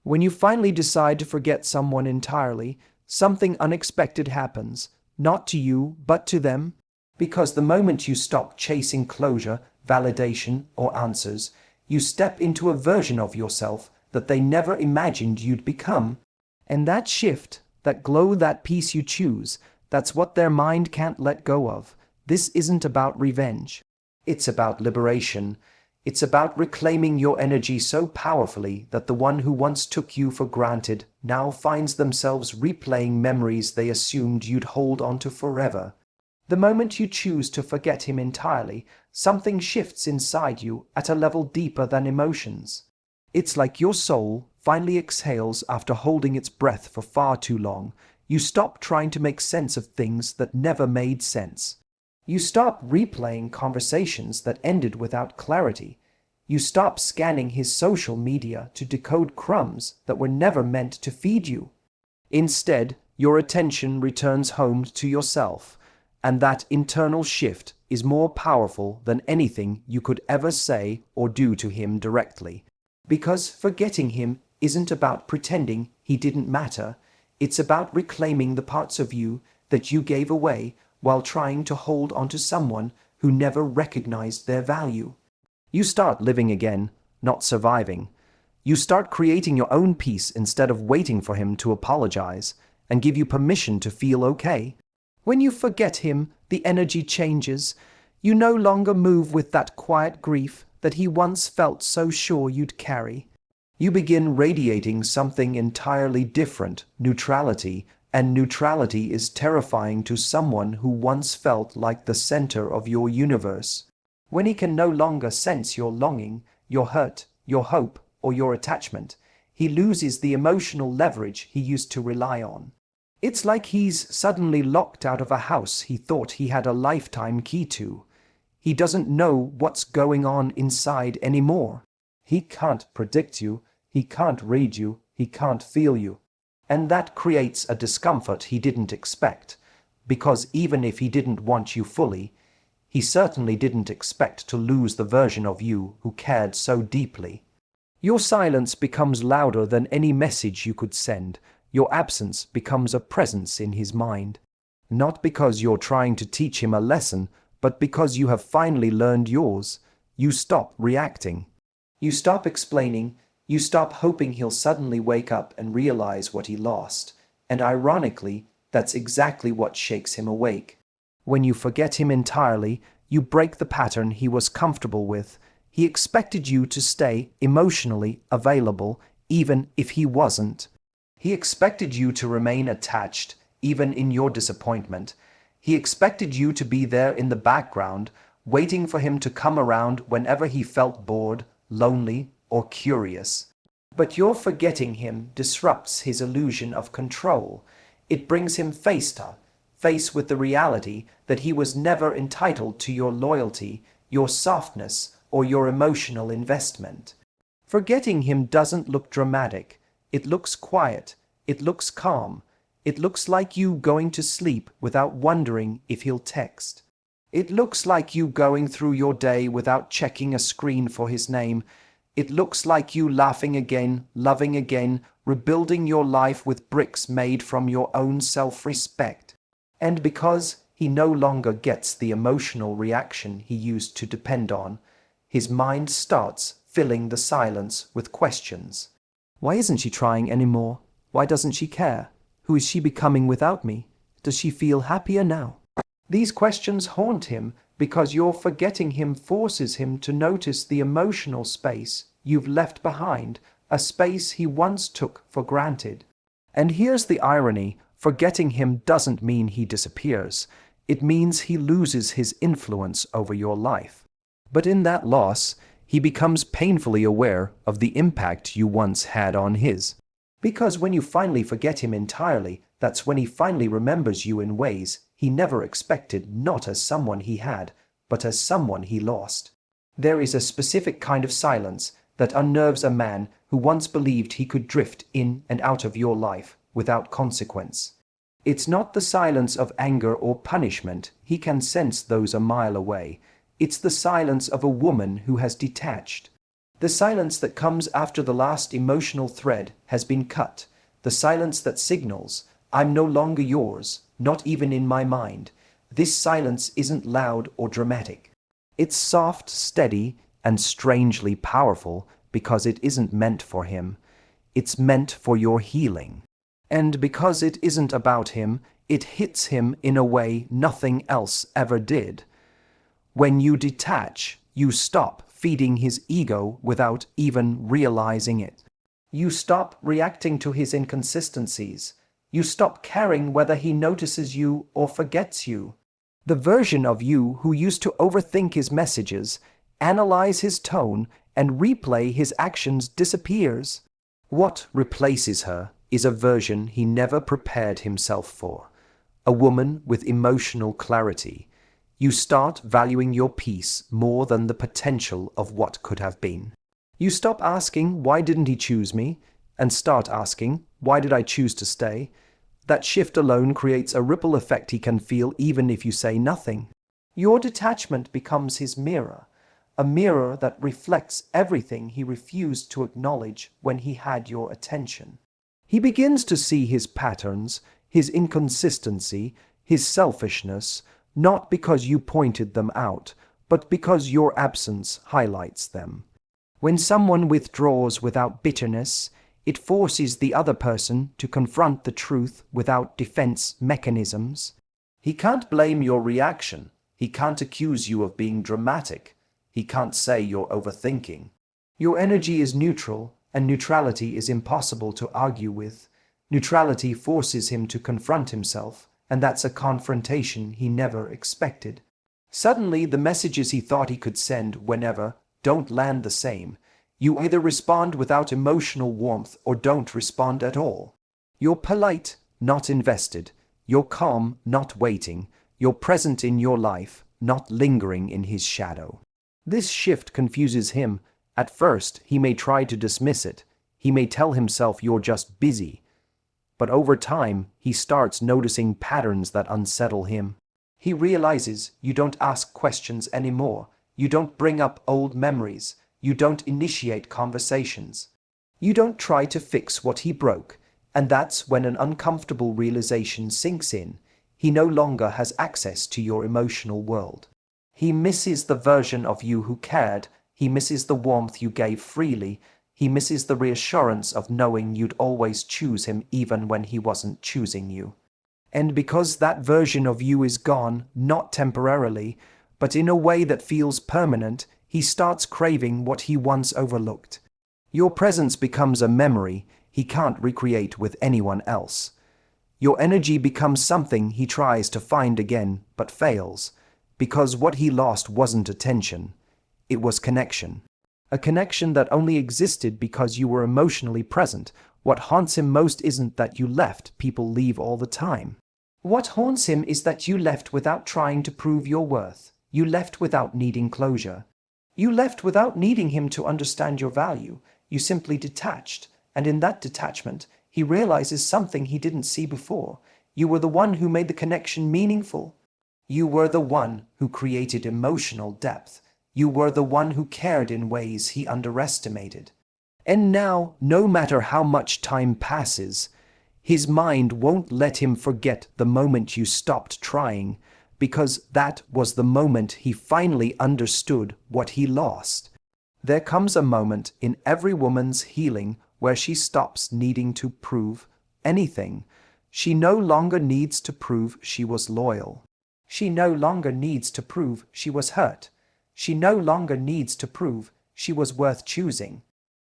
When you finally decide to forget someone entirely, something unexpected happens, not to you, but to them. Because the moment you stop chasing closure, validation, or answers, you step into a version of yourself that they never imagined you'd become. And that shift, that glow, that peace you choose, that's what their mind can't let go of. This isn't about revenge. It's about liberation. It's about reclaiming your energy so powerfully that the one who once took you for granted now finds themselves replaying memories they assumed you'd hold onto forever. The moment you choose to forget him entirely, something shifts inside you at a level deeper than emotions. It's like your soul finally exhales after holding its breath for far too long. You stop trying to make sense of things that never made sense. You stop replaying conversations that ended without clarity. You stop scanning his social media to decode crumbs that were never meant to feed you. Instead, your attention returns home to yourself, and that internal shift is more powerful than anything you could ever say or do to him directly. Because forgetting him isn't about pretending he didn't matter. It's about reclaiming the parts of you that you gave away while trying to hold onto someone who never recognized their value. You start living again, not surviving. You start creating your own peace instead of waiting for him to apologize and give you permission to feel okay. When you forget him, the energy changes. You no longer move with that quiet grief that he once felt so sure you'd carry. You begin radiating something entirely different, neutrality, and neutrality is terrifying to someone who once felt like the center of your universe. When he can no longer sense your longing, your hurt, your hope, or your attachment, he loses the emotional leverage he used to rely on. It's like he's suddenly locked out of a house he thought he had a lifetime key to. He doesn't know what's going on inside anymore. He can't predict you, he can't read you, he can't feel you. And that creates a discomfort he didn't expect, because even if he didn't want you fully, he certainly didn't expect to lose the version of you who cared so deeply. Your silence becomes louder than any message you could send. Your absence becomes a presence in his mind. Not because you're trying to teach him a lesson, but because you have finally learned yours. You stop reacting. You stop explaining. You stop hoping he'll suddenly wake up and realize what he lost. And ironically, that's exactly what shakes him awake. When you forget him entirely, you break the pattern he was comfortable with. He expected you to stay emotionally available, even if he wasn't. He expected you to remain attached, even in your disappointment. He expected you to be there in the background, waiting for him to come around whenever he felt bored, lonely, or curious. But your forgetting him disrupts his illusion of control. It brings him face with the reality that he was never entitled to your loyalty, your softness, or your emotional investment. Forgetting him doesn't look dramatic. It looks quiet. It looks calm. It looks like you going to sleep without wondering if he'll text. It looks like you going through your day without checking a screen for his name. It looks like you laughing again, loving again, rebuilding your life with bricks made from your own self-respect. And because he no longer gets the emotional reaction he used to depend on, his mind starts filling the silence with questions. Why isn't she trying anymore? Why doesn't she care? Who is she becoming without me? Does she feel happier now? These questions haunt him because your forgetting him forces him to notice the emotional space you've left behind, a space he once took for granted. And here's the irony: forgetting him doesn't mean he disappears. It means he loses his influence over your life. But in that loss, he becomes painfully aware of the impact you once had on his. Because when you finally forget him entirely, that's when he finally remembers you in ways he never expected, not as someone he had, but as someone he lost. There is a specific kind of silence that unnerves a man who once believed he could drift in and out of your life without consequence. It's not the silence of anger or punishment. He can sense those a mile away. It's the silence of a woman who has detached. The silence that comes after the last emotional thread has been cut. The silence that signals, I'm no longer yours, not even in my mind. This silence isn't loud or dramatic. It's soft, steady, and strangely powerful because it isn't meant for him. It's meant for your healing. And because it isn't about him, it hits him in a way nothing else ever did. When you detach, you stop feeding his ego without even realizing it. You stop reacting to his inconsistencies. You stop caring whether he notices you or forgets you. The version of you who used to overthink his messages, analyze his tone, and replay his actions disappears. What replaces her is a version he never prepared himself for. A woman with emotional clarity. You start valuing your peace more than the potential of what could have been. You stop asking, why didn't he choose me? And start asking, why did I choose to stay? That shift alone creates a ripple effect he can feel even if you say nothing. Your detachment becomes his mirror, a mirror that reflects everything he refused to acknowledge when he had your attention. He begins to see his patterns, his inconsistency, his selfishness, not because you pointed them out, but because your absence highlights them. When someone withdraws without bitterness, it forces the other person to confront the truth without defense mechanisms. He can't blame your reaction. He can't accuse you of being dramatic. He can't say you're overthinking. Your energy is neutral, and neutrality is impossible to argue with. Neutrality forces him to confront himself, and that's a confrontation he never expected. Suddenly, the messages he thought he could send whenever don't land the same. You either respond without emotional warmth or don't respond at all. You're polite, not invested. You're calm, not waiting. You're present in your life, not lingering in his shadow. This shift confuses him. At first, he may try to dismiss it. He may tell himself you're just busy. But over time, he starts noticing patterns that unsettle him. He realizes you don't ask questions anymore. You don't bring up old memories. You don't initiate conversations. You don't try to fix what he broke. And that's when an uncomfortable realization sinks in. He no longer has access to your emotional world. He misses the version of you who cared. He misses the warmth you gave freely. He misses the reassurance of knowing you'd always choose him even when he wasn't choosing you. And because that version of you is gone, not temporarily, but in a way that feels permanent, he starts craving what he once overlooked. Your presence becomes a memory he can't recreate with anyone else. Your energy becomes something he tries to find again, but fails, because what he lost wasn't attention, it was connection. A connection that only existed because you were emotionally present. What haunts him most isn't that you left, people leave all the time. What haunts him is that you left without trying to prove your worth. You left without needing closure. You left without needing him to understand your value. You simply detached, and in that detachment, he realizes something he didn't see before. You were the one who made the connection meaningful. You were the one who created emotional depth. You were the one who cared in ways he underestimated. And now, no matter how much time passes, his mind won't let him forget the moment you stopped trying, because that was the moment he finally understood what he lost. There comes a moment in every woman's healing where she stops needing to prove anything. She no longer needs to prove she was loyal. She no longer needs to prove she was hurt. She no longer needs to prove she was worth choosing.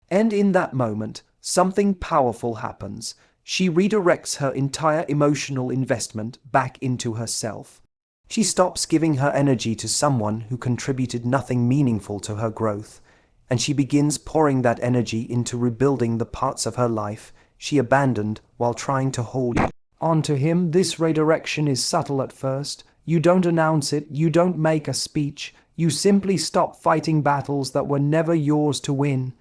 And in that moment, something powerful happens. She redirects her entire emotional investment back into herself. She stops giving her energy to someone who contributed nothing meaningful to her growth, and she begins pouring that energy into rebuilding the parts of her life she abandoned while trying to hold on to him. This redirection is subtle at first. You don't announce it, you don't make a speech, you simply stop fighting battles that were never yours to win.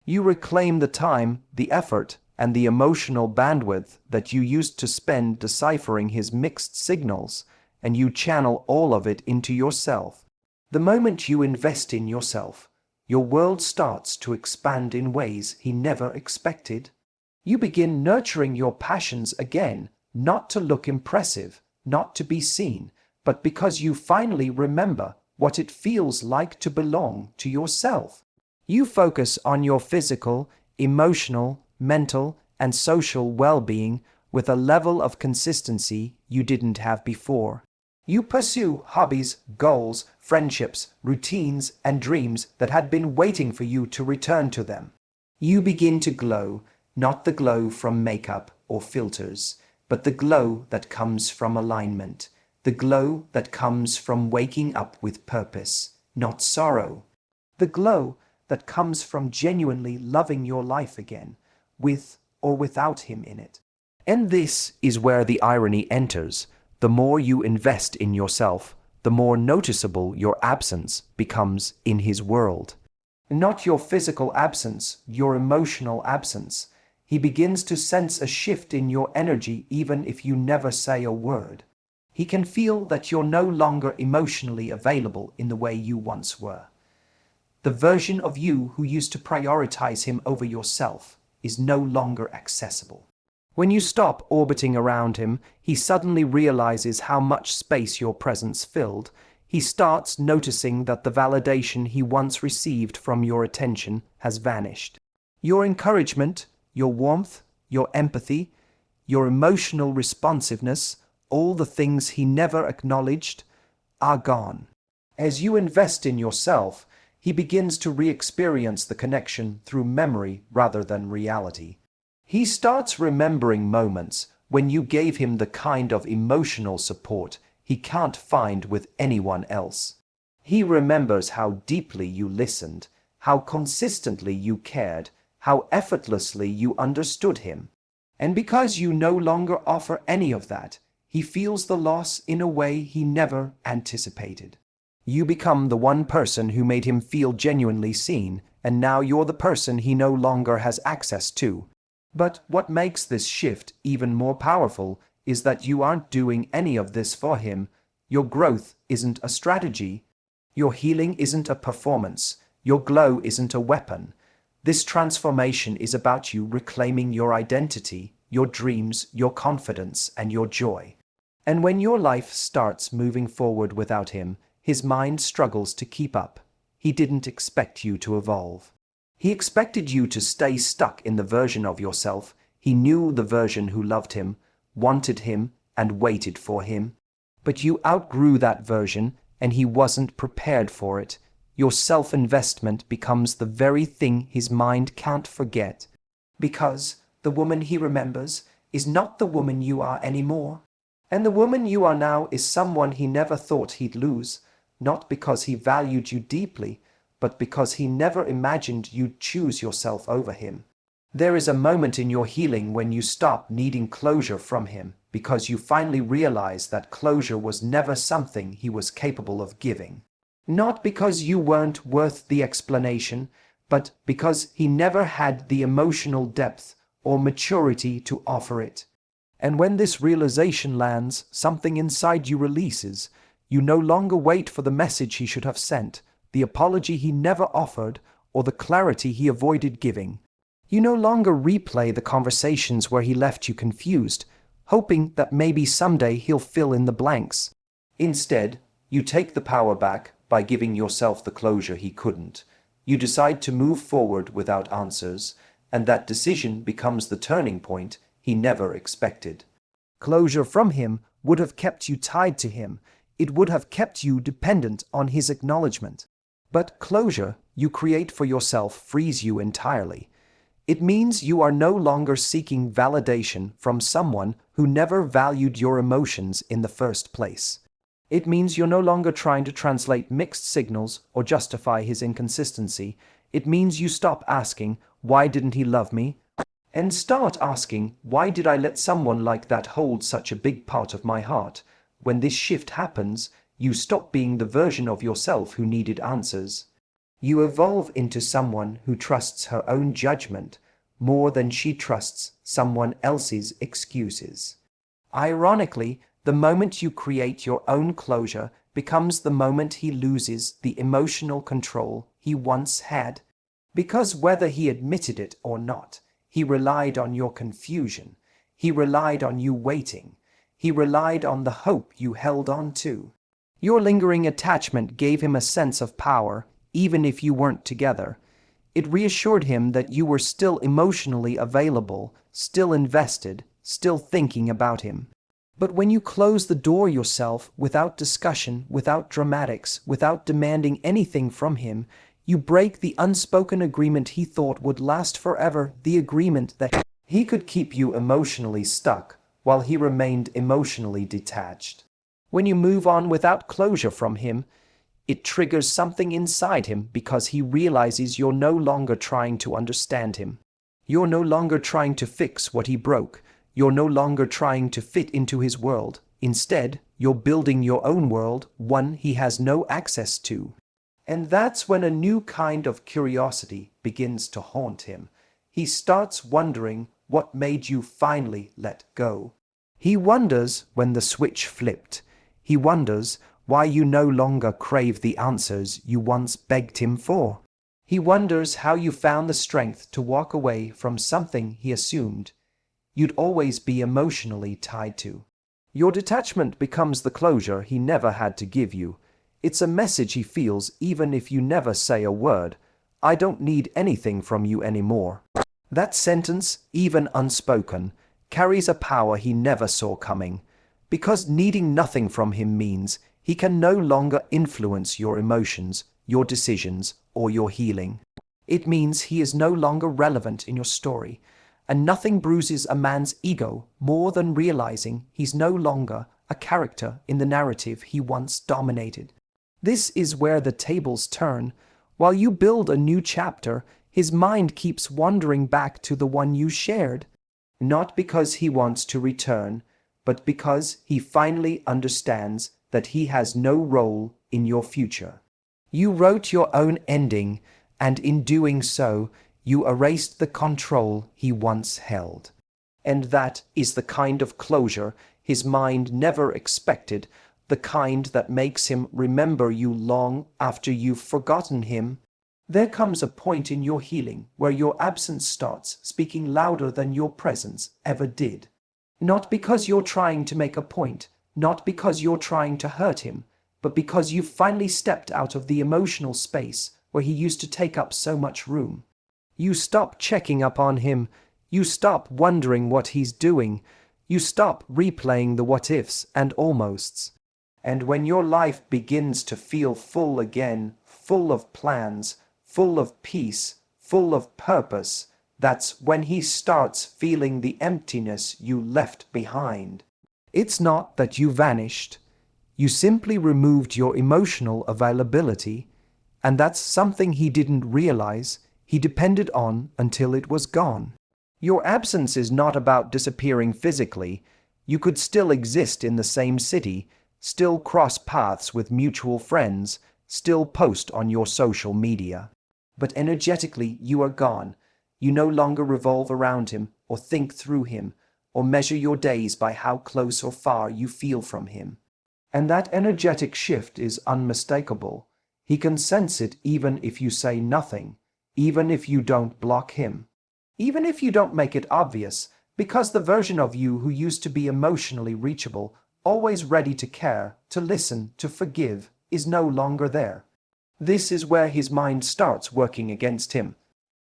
You reclaim the time, the effort, and the emotional bandwidth that you used to spend deciphering his mixed signals, and you channel all of it into yourself. The moment you invest in yourself, your world starts to expand in ways he never expected. You begin nurturing your passions again, not to look impressive, not to be seen, but because you finally remember what it feels like to belong to yourself. You focus on your physical, emotional, mental, and social well-being with a level of consistency you didn't have before. You pursue hobbies, goals, friendships, routines, and dreams that had been waiting for you to return to them. You begin to glow, not the glow from makeup or filters, but the glow that comes from alignment, the glow that comes from waking up with purpose, not sorrow, the glow that comes from genuinely loving your life again, with or without him in it. And this is where the irony enters. The more you invest in yourself, the more noticeable your absence becomes in his world. Not your physical absence, your emotional absence. He begins to sense a shift in your energy even if you never say a word. He can feel that you're no longer emotionally available in the way you once were. The version of you who used to prioritize him over yourself is no longer accessible. When you stop orbiting around him, he suddenly realizes how much space your presence filled. He starts noticing that the validation he once received from your attention has vanished. Your encouragement, your warmth, your empathy, your emotional responsiveness, all the things he never acknowledged, are gone. As you invest in yourself, he begins to re-experience the connection through memory rather than reality. He starts remembering moments when you gave him the kind of emotional support he can't find with anyone else. He remembers how deeply you listened, how consistently you cared, how effortlessly you understood him. And because you no longer offer any of that, he feels the loss in a way he never anticipated. You become the one person who made him feel genuinely seen, and now you're the person he no longer has access to. But what makes this shift even more powerful is that you aren't doing any of this for him. Your growth isn't a strategy. Your healing isn't a performance. Your glow isn't a weapon. This transformation is about you reclaiming your identity, your dreams, your confidence, and your joy. And when your life starts moving forward without him, his mind struggles to keep up. He didn't expect you to evolve. He expected you to stay stuck in the version of yourself. He knew the version who loved him, wanted him, and waited for him. But you outgrew that version, and he wasn't prepared for it. Your self-investment becomes the very thing his mind can't forget. Because the woman he remembers is not the woman you are anymore. And the woman you are now is someone he never thought he'd lose, not because he valued you deeply, but because he never imagined you'd choose yourself over him. There is a moment in your healing when you stop needing closure from him, because you finally realize that closure was never something he was capable of giving. Not because you weren't worth the explanation, but because he never had the emotional depth or maturity to offer it. And when this realization lands, something inside you releases. You no longer wait for the message he should have sent, the apology he never offered, or the clarity he avoided giving. You no longer replay the conversations where he left you confused, hoping that maybe someday he'll fill in the blanks. Instead, you take the power back by giving yourself the closure he couldn't. You decide to move forward without answers, and that decision becomes the turning point he never expected. Closure from him would have kept you tied to him. It would have kept you dependent on his acknowledgement. But closure you create for yourself frees you entirely. It means you are no longer seeking validation from someone who never valued your emotions in the first place. It means you're no longer trying to translate mixed signals or justify his inconsistency. It means you stop asking, "Why didn't he love me?" and start asking, "Why did I let someone like that hold such a big part of my heart?" When this shift happens, you stop being the version of yourself who needed answers. You evolve into someone who trusts her own judgment more than she trusts someone else's excuses. Ironically, the moment you create your own closure becomes the moment he loses the emotional control he once had. Because whether he admitted it or not, he relied on your confusion. He relied on you waiting. He relied on the hope you held on to. Your lingering attachment gave him a sense of power, even if you weren't together. It reassured him that you were still emotionally available, still invested, still thinking about him. But when you close the door yourself, without discussion, without dramatics, without demanding anything from him, you break the unspoken agreement he thought would last forever, the agreement that he could keep you emotionally stuck while he remained emotionally detached. When you move on without closure from him, it triggers something inside him because he realizes you're no longer trying to understand him. You're no longer trying to fix what he broke. You're no longer trying to fit into his world. Instead, you're building your own world, one he has no access to. And that's when a new kind of curiosity begins to haunt him. He starts wondering what made you finally let go. He wonders when the switch flipped. He wonders why you no longer crave the answers you once begged him for. He wonders how you found the strength to walk away from something he assumed you'd always be emotionally tied to. Your detachment becomes the closure he never had to give you. It's a message he feels even if you never say a word. I don't need anything from you anymore. That sentence, even unspoken, carries a power he never saw coming. Because needing nothing from him means he can no longer influence your emotions, your decisions, or your healing. It means he is no longer relevant in your story, and nothing bruises a man's ego more than realizing he's no longer a character in the narrative he once dominated. This is where the tables turn. While you build a new chapter, his mind keeps wandering back to the one you shared, not because he wants to return, but because he finally understands that he has no role in your future. You wrote your own ending, and in doing so, you erased the control he once held. And that is the kind of closure his mind never expected, the kind that makes him remember you long after you've forgotten him. There comes a point in your healing where your absence starts speaking louder than your presence ever did. Not because you're trying to make a point, not because you're trying to hurt him, but because you've finally stepped out of the emotional space where he used to take up so much room. You stop checking up on him. You stop wondering what he's doing. You stop replaying the what-ifs and almosts. And when your life begins to feel full again, full of plans, full of peace, full of purpose, that's when he starts feeling the emptiness you left behind. It's not that you vanished. You simply removed your emotional availability, and that's something he didn't realize he depended on until it was gone. Your absence is not about disappearing physically. You could still exist in the same city, still cross paths with mutual friends, still post on your social media. But energetically, you are gone. You no longer revolve around him, or think through him, or measure your days by how close or far you feel from him. And that energetic shift is unmistakable. He can sense it even if you say nothing, even if you don't block him, even if you don't make it obvious, because the version of you who used to be emotionally reachable, always ready to care, to listen, to forgive, is no longer there. This is where his mind starts working against him.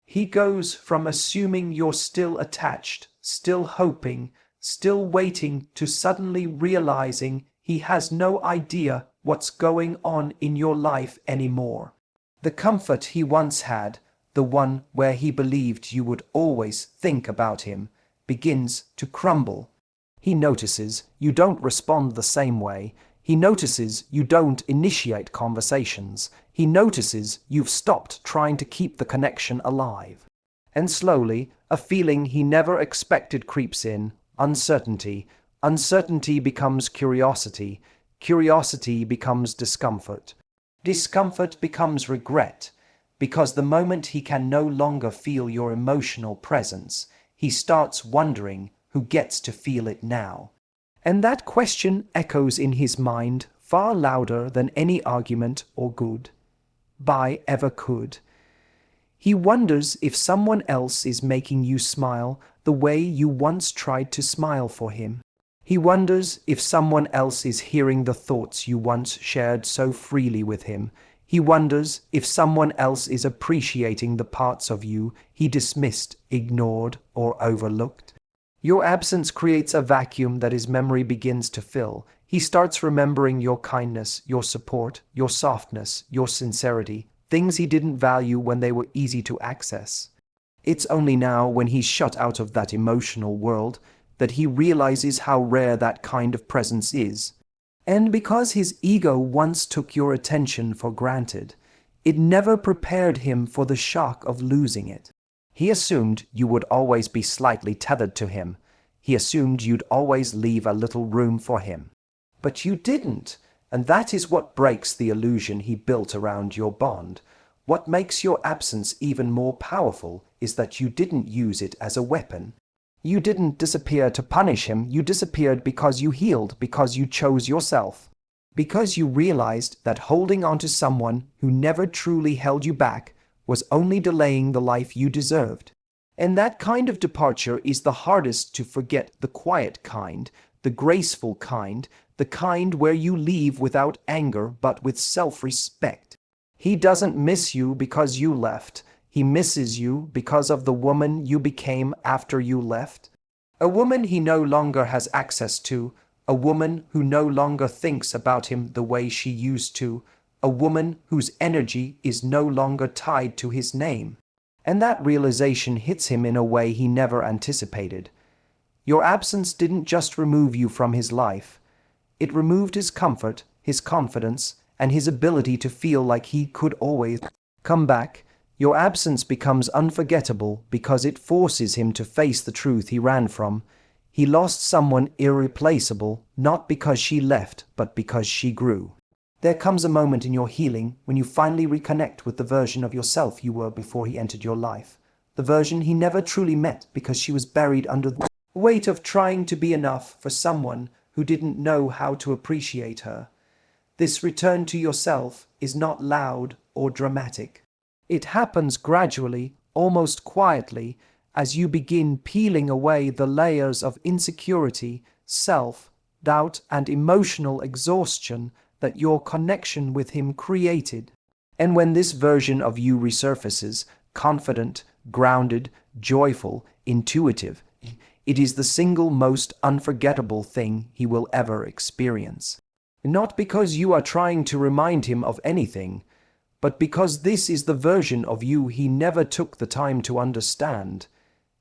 He goes from assuming you're still attached, still hoping, still waiting, to suddenly realizing he has no idea what's going on in your life anymore. The comfort he once had, the one where he believed you would always think about him, begins to crumble. He notices you don't respond the same way. He notices you don't initiate conversations. He notices you've stopped trying to keep the connection alive. And slowly, a feeling he never expected creeps in, uncertainty. Uncertainty becomes curiosity. Curiosity becomes discomfort. Discomfort becomes regret, because the moment he can no longer feel your emotional presence, he starts wondering who gets to feel it now. And that question echoes in his mind far louder than any argument or good. buy ever could. He wonders if someone else is making you smile the way you once tried to smile for him. He wonders if someone else is hearing the thoughts you once shared so freely with him. He wonders if someone else is appreciating the parts of you he dismissed, ignored, or overlooked. Your absence creates a vacuum that his memory begins to fill. He starts remembering your kindness, your support, your softness, your sincerity, things he didn't value when they were easy to access. It's only now, when he's shut out of that emotional world, that he realizes how rare that kind of presence is. And because his ego once took your attention for granted, it never prepared him for the shock of losing it. He assumed you would always be slightly tethered to him. He assumed you'd always leave a little room for him. But you didn't, and that is what breaks the illusion he built around your bond. What makes your absence even more powerful is that you didn't use it as a weapon. You didn't disappear to punish him. You disappeared because you healed, because you chose yourself. Because you realized that holding on to someone who never truly held you back was only delaying the life you deserved. And that kind of departure is the hardest to forget, the quiet kind, the graceful kind, the kind where you leave without anger but with self-respect. He doesn't miss you because you left. He misses you because of the woman you became after you left. A woman he no longer has access to, a woman who no longer thinks about him the way she used to, a woman whose energy is no longer tied to his name. And that realization hits him in a way he never anticipated. Your absence didn't just remove you from his life. It removed his comfort, his confidence, and his ability to feel like he could always come back. Your absence becomes unforgettable because it forces him to face the truth he ran from. He lost someone irreplaceable, not because she left, but because she grew. There comes a moment in your healing when you finally reconnect with the version of yourself you were before he entered your life. The version he never truly met because she was buried under the weight of trying to be enough for someone who didn't know how to appreciate her. This return to yourself is not loud or dramatic. It happens gradually, almost quietly, as you begin peeling away the layers of insecurity, self-doubt, and emotional exhaustion that your connection with him created. And when this version of you resurfaces, confident, grounded, joyful, intuitive, it is the single most unforgettable thing he will ever experience. Not because you are trying to remind him of anything, but because this is the version of you he never took the time to understand.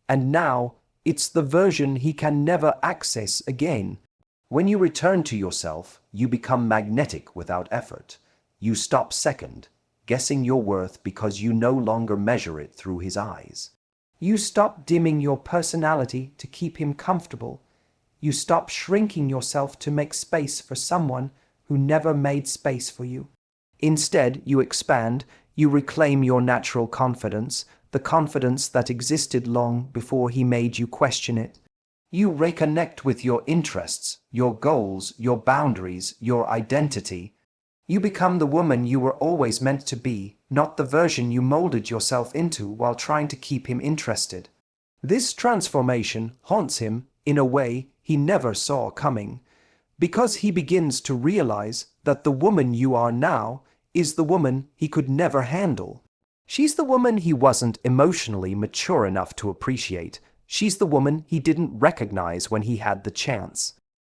And now, it's the version he can never access again. When you return to yourself, you become magnetic without effort. You stop second, guessing your worth because you no longer measure it through his eyes. You stop dimming your personality to keep him comfortable. You stop shrinking yourself to make space for someone who never made space for you. Instead, you expand, you reclaim your natural confidence, the confidence that existed long before he made you question it. You reconnect with your interests, your goals, your boundaries, your identity. You become the woman you were always meant to be, not the version you molded yourself into while trying to keep him interested. This transformation haunts him in a way he never saw coming, because he begins to realize that the woman you are now is the woman he could never handle. She's the woman he wasn't emotionally mature enough to appreciate. She's the woman he didn't recognize when he had the chance.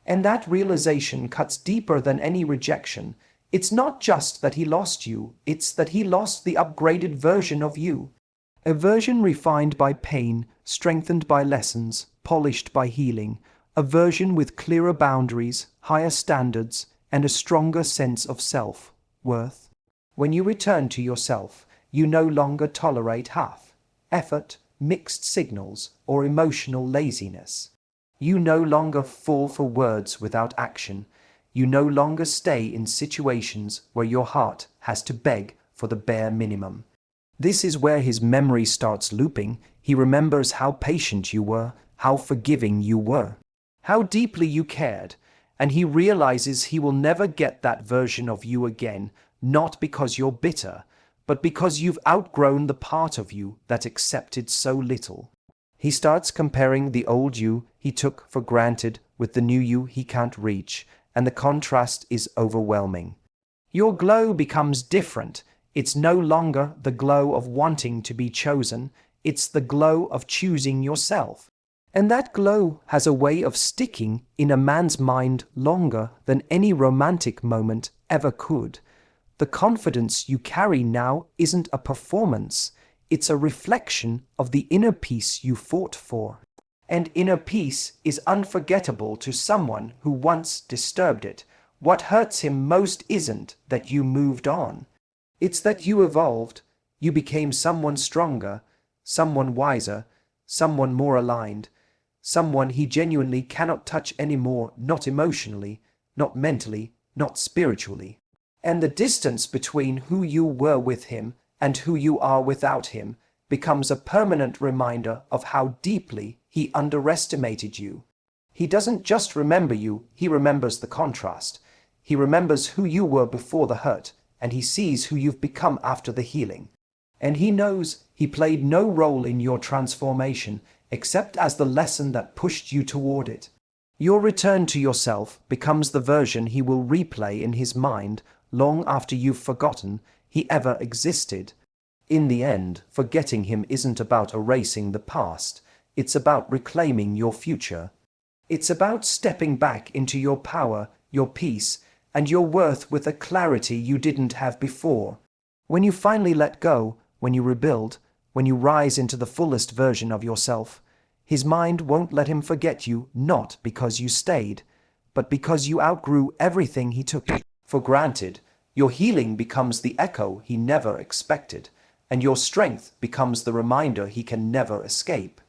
And that realization cuts deeper than any rejection. It's not just that he lost you, it's that he lost the upgraded version of you. A version refined by pain, strengthened by lessons, polished by healing. A version with clearer boundaries, higher standards, and a stronger sense of self-worth. When you return to yourself, you no longer tolerate half effort, mixed signals, or emotional laziness. You no longer fall for words without action. You no longer stay in situations where your heart has to beg for the bare minimum. This is where his memory starts looping. He remembers how patient you were, how forgiving you were, how deeply you cared, and he realizes he will never get that version of you again, not because you're bitter, but because you've outgrown the part of you that accepted so little. He starts comparing the old you he took for granted with the new you he can't reach, and the contrast is overwhelming. Your glow becomes different. It's no longer the glow of wanting to be chosen, it's the glow of choosing yourself. And that glow has a way of sticking in a man's mind longer than any romantic moment ever could. The confidence you carry now isn't a performance, it's a reflection of the inner peace you fought for. And inner peace is unforgettable to someone who once disturbed it. What hurts him most isn't that you moved on. It's that you evolved, you became someone stronger, someone wiser, someone more aligned, someone he genuinely cannot touch anymore, not emotionally, not mentally, not spiritually. And the distance between who you were with him and who you are without him becomes a permanent reminder of how deeply he underestimated you. He doesn't just remember you, he remembers the contrast. He remembers who you were before the hurt, and he sees who you've become after the healing. And he knows he played no role in your transformation except as the lesson that pushed you toward it. Your return to yourself becomes the version he will replay in his mind long after you've forgotten he ever existed. In the end, forgetting him isn't about erasing the past, it's about reclaiming your future. It's about stepping back into your power, your peace, and your worth with a clarity you didn't have before. When you finally let go, when you rebuild, when you rise into the fullest version of yourself, his mind won't let him forget you, not because you stayed, but because you outgrew everything he took for granted. Your healing becomes the echo he never expected, and your strength becomes the reminder he can never escape.